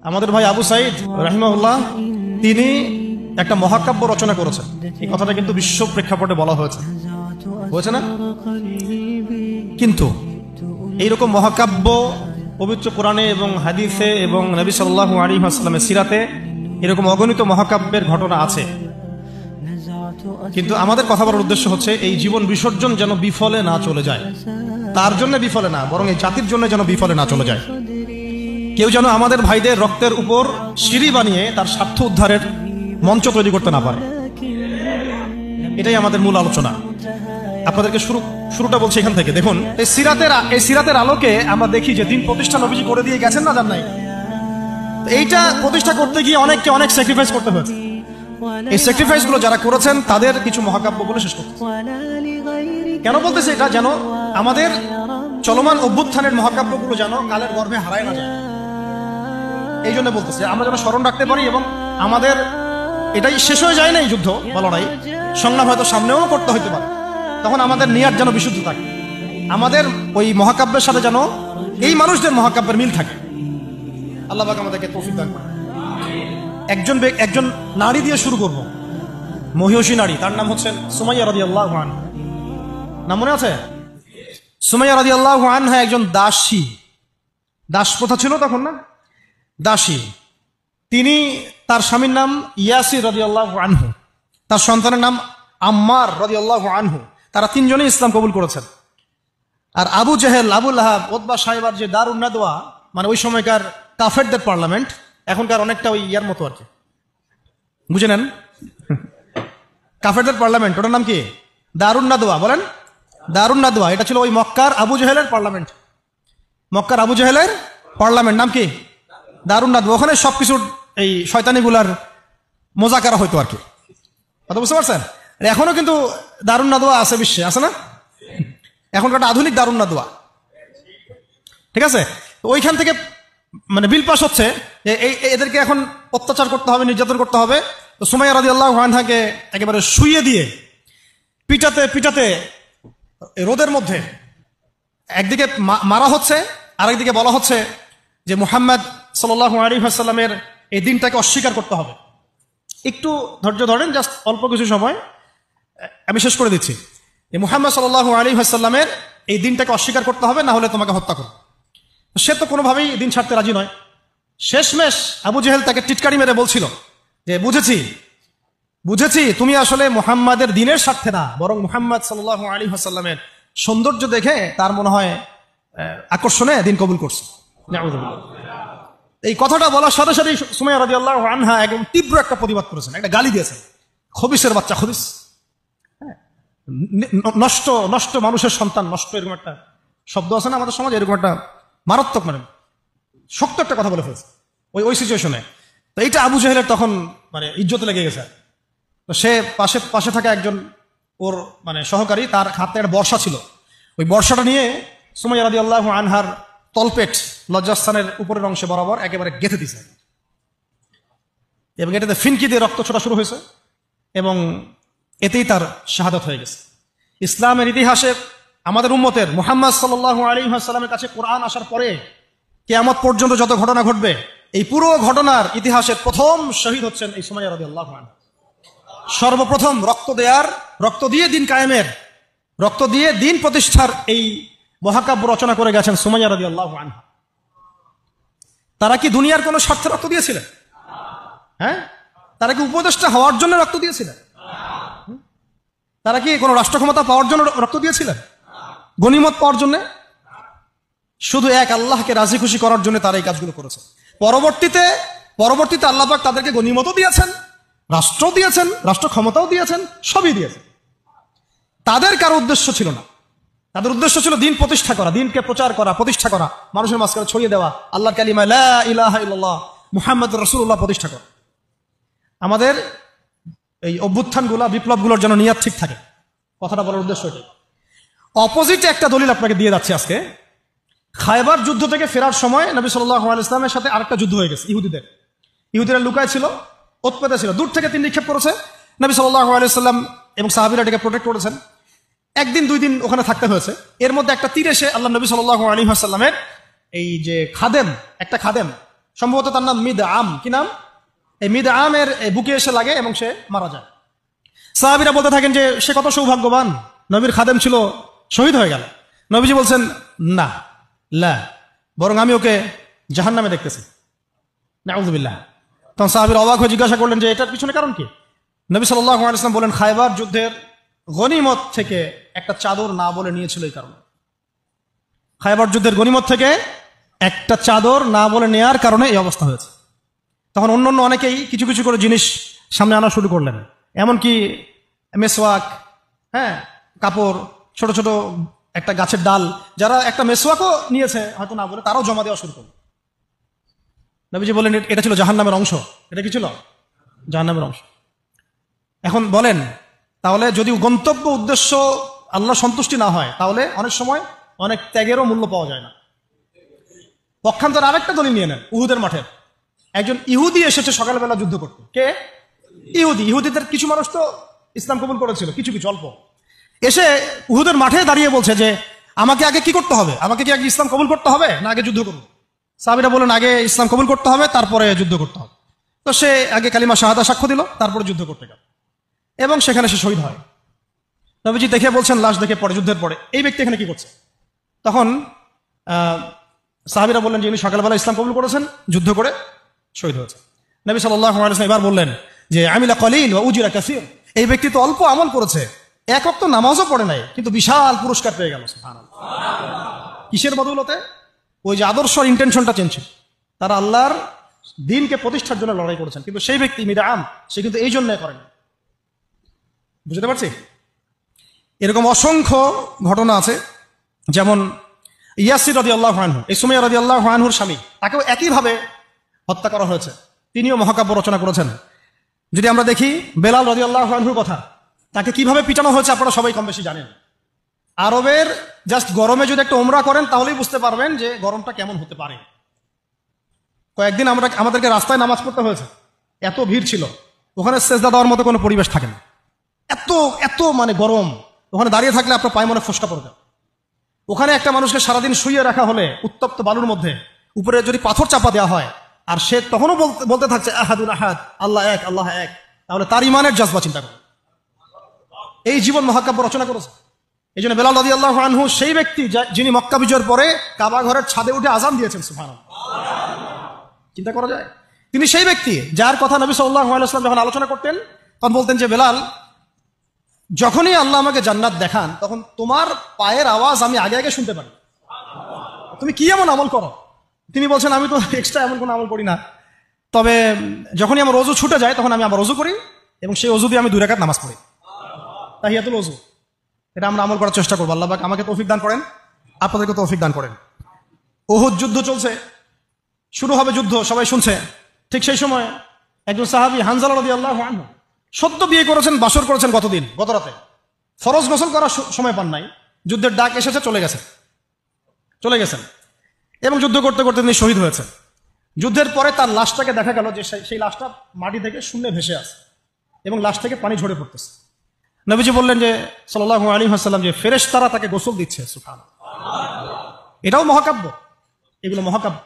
আমাদের ভাই আবু সাইদ রাহিমাহুল্লাহ তিনি একটা মহাকাব্য রচনা করেছেন। এই কথাটা কিন্তু বিশ্ব প্রেক্ষাপটে বলা হয়েছে না? কিন্তু এইরকম মহাকাব্য পবিত্র কোরআনে এবং হাদিসে এবং নবী সাল্লাল্লাহু আলাইহি ওয়াসাল্লামের সিরাতে এরকম অগণিত মহাকাব্যের ঘটনা আছে। কিন্তু আমাদের কথা বলার উদ্দেশ্য হচ্ছে এই জীবন বিসর্জন যেন বিফলে না চলে যায়, তার জন্য বিফলে না, বরং এই জাতির জন্য যেন বিফলে না চলে যায়। কেউ যেন আমাদের ভাইদের রক্তের উপর সিঁড়ি বানিয়ে তার স্বার্থ উদ্ধারের মঞ্চ তৈরি করতে না পারে। এটাই আমাদের মূল আলোচনা। আপনাদেরকে শুরুটা বলছি এখান থেকে। দেখুন, এই সিরাতের আলোকে আমরা দেখি যে দিন প্রতিষ্ঠা নবীজি করে দিয়ে গেছেন না, জান নাই? এইটা প্রতিষ্ঠা করতে গিয়ে অনেককে অনেক স্যাক্রিফাইস করতে হয়েছে। এই স্যাক্রিফাইস গুলো যারা করেছেন তাদের কিছু মহাকাব্য বলে শেষ করতে। কেন বলতেছে এটা? যেন আমাদের চলমান অভ্যুত্থানের মহাকাব্যগুলো যেন কালের গর্ভে হারায় না যায়, এই জন্য বলতেছে। আমরা যেন স্মরণ রাখতে পারি এবং আমাদের এটাই শেষ হয়ে যায় না এই যুদ্ধ বা লড়াই, সংগ্রাম হয়তো সামনেও করতে হইতে পারে, তখন আমাদের নিয়াত যেন বিশুদ্ধ থাকে, আমাদের ওই মহাকাব্যের সাথে যেন এই মানুষদের মহাকাব্যের মিল থাকে। আল্লাহ পাক আমাদেরকে তৌফিক দান করেন। একজন নারী দিয়ে শুরু করব, মহিষী নারী, তার নাম হচ্ছেন সুমাইয়া রাদিয়াল্লাহু আনহা। নাম মনে আছে? সুমাইয়া রাদিয়াল্লাহু আনহা একজন দাসী, দাস প্রথা ছিল তখন না, দাসী। তিনি, তার স্বামীর নাম ইয়াসির রাদিয়াল্লাহু আনহু, তার সন্তানের নাম আম্মার রাদিয়াল্লাহু আনহু। তারা তিনজনেই ইসলাম কবুল করেছেন। আর আবু জেহেল, আবু লাহাব, উতবা সাহেবার যে দারুন নাদওয়া, মানে ওই সময়কার কাফেরদের পার্লামেন্ট, এখনকার অনেকটা ওই ইয়ার মতো আর কি, বুঝে নেন, কাফেরদের পার্লামেন্ট, ওটার নাম কি? দারুন নাদওয়া। বলেন, দারুন নাদওয়া। এটা ছিল ওই মক্কার আবু জেহেলের পার্লামেন্ট। মক্কার আবু জেহেলের পার্লামেন্ট নাম কি? দারুন নাদওয়া। ওখানে সবকিছুর এই শয়তানিগুলার মোজাকারা হইতো আর কি। কথা বুঝতে পারছেন? এখনো কিন্তু দারুন নাদওয়া আছে বিশ্বে, আছে না? এখনকার আধুনিক দারুন নাদওয়া, ঠিক আছে? তো ওইখান থেকে মানে বিল পাস হচ্ছে যে এদেরকে এখন অত্যাচার করতে হবে, নির্যাতন করতে হবে। তো সুমাইয়া রাদিয়াল্লাহু আনহাকে একেবারে শুইয়ে দিয়ে পিটাতে পিটাতে রোদের মধ্যে একদিকে মারা হচ্ছে, আরেকদিকে বলা হচ্ছে যে মুহাম্মদ সাল্লাল্লাহু আলাইহি ওয়াসাল্লামের এই দিনটাকে অস্বীকার করতে হবে। একটু ধৈর্য ধরেন, জাস্ট অল্প কিছু সময়, আমি শেষ করে দিচ্ছি। এই মুহাম্মদ সাল্লাল্লাহু আলাইহি ওয়াসাল্লামের এই দিনটাকে অস্বীকার করতে হবে, না হলে তোমাকে হত্যা করো। সে তো কোনোভাবেই দিন ছাড়তে রাজি নয়। শেষমেশ আবু জেহেল তাকে টিটকারি মেরে বলছিল যে বুঝেছি তুমি আসলে মুহাম্মাদের দিনের স্বার্থে না, বরং মুহাম্মদ সাল্লাল্লাহু আলাইহি ওয়াসাল্লামের সৌন্দর্য দেখে তার মনে হয় আকর্ষণে দিন কবুল করছে। এই কথাটা বলার সাথে সাথে সুমাইয়া রাদিয়াল্লাহু আনহা একদম তীব্র একটা প্রতিবাদ করেছেন, একটা গালি দিয়েছেন। খবিসের বাচ্চা, খবিস, নষ্ট নষ্ট মানুষের সন্তান, নষ্ট, এরকম একটা শব্দ আছে না আমাদের সমাজে, এরকম একটা মারাত্মক, মানে শক্ত একটা কথা বলে ফেলছে ওই সিচুয়েশনে। তো এইটা আবু জেহেলের তখন মানে ইজ্জতে লেগে গেছে। তো সে পাশে থাকা একজন ওর মানে সহকারী, তার হাতে একটা বর্ষা ছিল, ওই বর্ষাটা নিয়ে সুমাইয়া রাদিয়াল্লাহু আনহার তলপেট, লজ্জাস্থানের উপরের অংশে বরাবর একেবারে গেঁথে দিছে, এবং এটাতে ফিনকি দিয়ে রক্ত ছোটা শুরু হয়েছে, এবং এতেই তার শাহাদাত হয়ে গেছে। ইসলামের ইতিহাসে আমাদের উম্মতের মুহাম্মদ সাল্লাল্লাহু আলাইহি ওয়াসাল্লামের কাছে কোরআন আসার পরে কিয়ামত পর্যন্ত যত ঘটনা ঘটবে, এই পুরো ঘটনার ইতিহাসের প্রথম শহীদ হচ্ছেন এই সুমাইয়া রাদিয়াল্লাহু আনহা। সর্বপ্রথম রক্ত দিয়ে দিন কায়েমের, রক্ত দিয়ে দিন প্রতিষ্ঠার এই মহাকাব্য রচনা করে গেছেন সুমাইয়া রাদিয়াল্লাহু আনহা। তারা কি দুনিয়ার কোনো স্বার্থে রক্ত দিয়েছিলেন? হ্যাঁ, তারা কি উপদেষ্টা হওয়ার জন্য রক্ত দিয়েছিলেন? তারা কি কোনো রাষ্ট্র ক্ষমতা পাওয়ার জন্য রক্ত দিয়েছিলেন? গনিমত পাওয়ার জন্য? শুধু এক আল্লাহকে রাজি খুশি করার জন্য তারা এই কাজগুলো করেছে। পরবর্তীতে আল্লাহ পাক তাদেরকে গনিমতও দিয়েছেন, রাষ্ট্র দিয়েছেন, রাষ্ট্র ক্ষমতাও দিয়েছেন, সবই দিয়েছেন। তাদের কারো উদ্দেশ্য ছিল না, তাদের উদ্দেশ্য ছিল দিন প্রতিষ্ঠা করা, দিনকে প্রচার করা, প্রতিষ্ঠা করা, মানুষের মাঝখানে ছড়িয়ে দেওয়া আল্লাহর কালিমা লা ইলাহা ইল্লাল্লাহ মুহাম্মাদুর রাসূলুল্লাহ প্রতিষ্ঠা করা। আমাদের এই অভ্যুত্থানগুলো, বিপ্লবগুলোর জন্য নিয়াত ঠিক থাকে, কথাটা বলার উদ্দেশ্য এটাই। অপোজিটে একটা দলিল আপনাকে দিয়ে যাচ্ছে আজকে। খায়বার যুদ্ধ থেকে ফেরার সময় নবী সাল্লাল্লাহু আলাইহি ওয়াসাল্লামের সাথে আরেকটা যুদ্ধ হয়ে গেছে। ইহুদিরা লুকায় ছিল, উৎপেতে ছিল, দূর থেকে তিন নিক্ষেপ করেছে। নবী সাল্লাল্লাহু আলাইহি ওয়াসাল্লাম এবং সাহাবীরা এটাকে প্রোটেক্ট করেছেন। একদিন দুই দিন ওখানে থাকতে হয়েছে। এর মধ্যে একটা তীর এসে আল্লাহ নবী সাল্লাল্লাহু আলাইহি ওয়াসাল্লামের এই যে একটা খাদেম সম্ভবত তার নাম মিদআম। কি নাম? এই মিদআমের বুকে এসে লাগে এবং সে মারা যায়। সাহাবীরা বলতে থাকেন যে সে কত সৌভাগ্যবান, নবীর খাদেম ছিল, শহীদ হয়ে গেল। নবীজি বলছেন না, লা, বরং আমি ওকে জাহান্নামে দেখতেছি। নাউযুবিল্লাহ। তখন সাহাবীরা অবাক হয়ে জিজ্ঞাসা করলেন যে এটার পিছনে কারণ কি? নবী সাল্লাল্লাহু আলাইহি ওয়াসাল্লাম বলেন, খায়বার যুদ্ধের গনিমত থেকে একটা চাদর না বলে নিয়েছিল এই কারণে। খায়বার যুদ্ধের গনিমত থেকে একটা চাদর না বলে নেয়ার কারণে এই অবস্থা হয়েছে। তখন অন্য অনেকেই কিছু কিছু করে জিনিস সামনে আনা শুরু করলেন, এমনকি মেসওয়াক, হ্যাঁ, কাপড়, ছোট ছোট একটা গাছের ডাল, যারা একটা মেসওয়াকও নিয়েছে হয়তো না বলে, তারাও জমা দেওয়া শুরু করল। নবীজি বলেন এটা ছিল জাহান্নামের অংশ। এটা কি ছিল? জাহান্নামের অংশ। এখন বলেন, তাহলে যদি গন্তব্য উদ্দেশ্য আল্লাহ সন্তুষ্টি না হয়, তাহলে অনেক সময় অনেক ত্যাগেরও মূল্য পাওয়া যায় না। পক্ষান্তর আরেকটা দলিল নিয়ে নেন, উহুদের মাঠে একজন ইহুদি এসেছে সকালবেলা যুদ্ধ করতে। কে? ইহুদি। ইহুদিদের কিছু মানুষ তো ইসলাম কবুল করেছিল, কিছু কিছু অল্প। এসে উহুদের মাঠে দাঁড়িয়ে বলছে যে আমাকে আগে কি করতে হবে? আমাকে কি আগে ইসলাম কবুল করতে হবে না আগে যুদ্ধ করব? সাহাবীরা বলেন আগে ইসলাম কবুল করতে হবে, তারপরে যুদ্ধ করতে হবে। তো সে আগে কালিমা শাহাদা সাক্ষ্য দিল, তারপরে যুদ্ধ করতে গেল এবং সেখানে সে শহীদ হয়। নবীজি দেখে বলছেন, লাশ দেখে পরে, যুদ্ধের পরে, এই ব্যক্তি এখানে কি করছে? তখন সাহাবীরা বললেন যে উনি সকালবেলা ইসলাম কবুল করেছেন, যুদ্ধ করে শহীদ হয়েছে। নবী সাল্লাল্লাহু আলাইহি ওয়াসাল্লাম এবার বললেন যে আমিলা কলিল ওয়া উজরা কাসীর। এই ব্যক্তি তো অল্প আমল করেছে, এক ওয়াক্ত নামাজও পড়ে নাই, কিন্তু বিশাল পুরস্কার পেয়ে গেল। সুবহানাল্লাহ। কিসের বদৌলতে? ওই যে আদর্শ ইন্টেনশনটা চেঞ্জ ছিল, তারা আল্লাহর দ্বীনকে প্রতিষ্ঠার জন্য লড়াই করেছেন। কিন্তু সেই ব্যক্তি মিদআম, সে কিন্তু এই জন্য করেন। বুঝতে পারছি? এরকম অসংখ্য ঘটনা আছে। যেমন ইয়াসির রাদিয়াল্লাহু আনহু, এই সুমাইয়া রাদিয়াল্লাহু আনহুর স্বামী, তাকেও একইভাবে হত্যা করা হয়েছে। তিনিও মহাকাব্য রচনা করেছেন। যদি আমরা দেখি বেলাল রাদিয়াল্লাহু আনহুর কথা, তাকে কিভাবে পিটানো হয়েছে আপনারা সবাই কম বেশি জানেন। আরবের জাস্ট গরমে যদি একটা উমরা করেন তাহলেই বুঝতে পারবেন যে গরমটা কেমন হতে পারে। কয়েকদিন আমাদেরকে রাস্তায় নামাজ পড়তে হয়েছে, এত ভিড় ছিল, ওখানে সেজদা দেওয়ার মতো কোনো পরিবেশ থাকে না, এত এত মানে গরম। ওখানে দাঁড়িয়ে থাকলে আপনার পায়ে মনে ফসকা পড়বে। ওখানে একটা মানুষকে সারাদিন শুইয়ে রাখা হলে উত্তপ্ত বালুর মধ্যে, উপরে যদি পাথর চাপা দেওয়া হয়, আর সে তখনও বলতে থাকছে আহাদুল আহাদ, আল্লাহ এক, আল্লাহ এক, তাহলে তার ইমানের জজবা চিন্তা করুন। এই জীবন মহাকাব্য রচনা করেছে। এই জন্য বেলাল রাদিয়াল্লাহু আনহু সেই ব্যক্তি যিনি মক্কা বিজয়ের পরে কাবা ঘরের ছাদে উঠে আজান দিয়েছেন। সুবহানাল্লাহ। চিন্তা করা যায়? তিনি সেই ব্যক্তি যার কথা নবী সাল্লাল্লাহু আলাইহি ওয়াসাল্লাম যখন আলোচনা করতেন তখন বলতেন যে বেলাল, যখনই আল্লাহ আমাকে জান্নাত দেখান তখন তোমার পায়ের আওয়াজ আমি আগে আগে শুনতে পারি। তুমি কি এমন আমল করো? তিনি বলছেন আমি তো এক্সট্রা এমন কোনো আমল করি না, তবে যখনই আমার ওযু ছুটে যায় তখন আমি আবার ওযু করি এবং সেই ওযু দিয়ে আমি 2 রাকাত নামাজ পড়ি, তাহিয়াতুল ওযু। এটা আমরা আমল করার চেষ্টা করবো। আল্লাহ পাক আমাকে তৌফিক দান করেন, আপনাদেরকে তৌফিক দান করেন। উহুদ যুদ্ধ চলছে, শুরু হবে যুদ্ধ, সবাই শুনছে। ঠিক সেই সময় একজন সাহাবী হানজালা রাদিয়াল্লাহু আনহু সদ্য বিয়ে করেছেন, বাসর করেছেন গত রাতে, ফরজ গোসল করার সময় পান নাই, যুদ্ধের ডাক এসেছে, চলে গেছেন এবং যুদ্ধ করতে করতে তিনি শহীদ হয়েছেন। যুদ্ধের পরে তার লাশটাকে দেখা গেল যে সেই লাশটা মাটি থেকে শূন্যে ভেসে আছে এবং লাশ থেকে পানি ঝরে পড়তেছে। নবীজি বললেন যে সাল্লাল্লাহু আলাইহি ওয়াসাল্লাম যে ফেরেশতারা তাকে গোসল দিচ্ছে। সুবহানাল্লাহ। এটাও মহাকাব্য, এগুলো মহাকাব্য।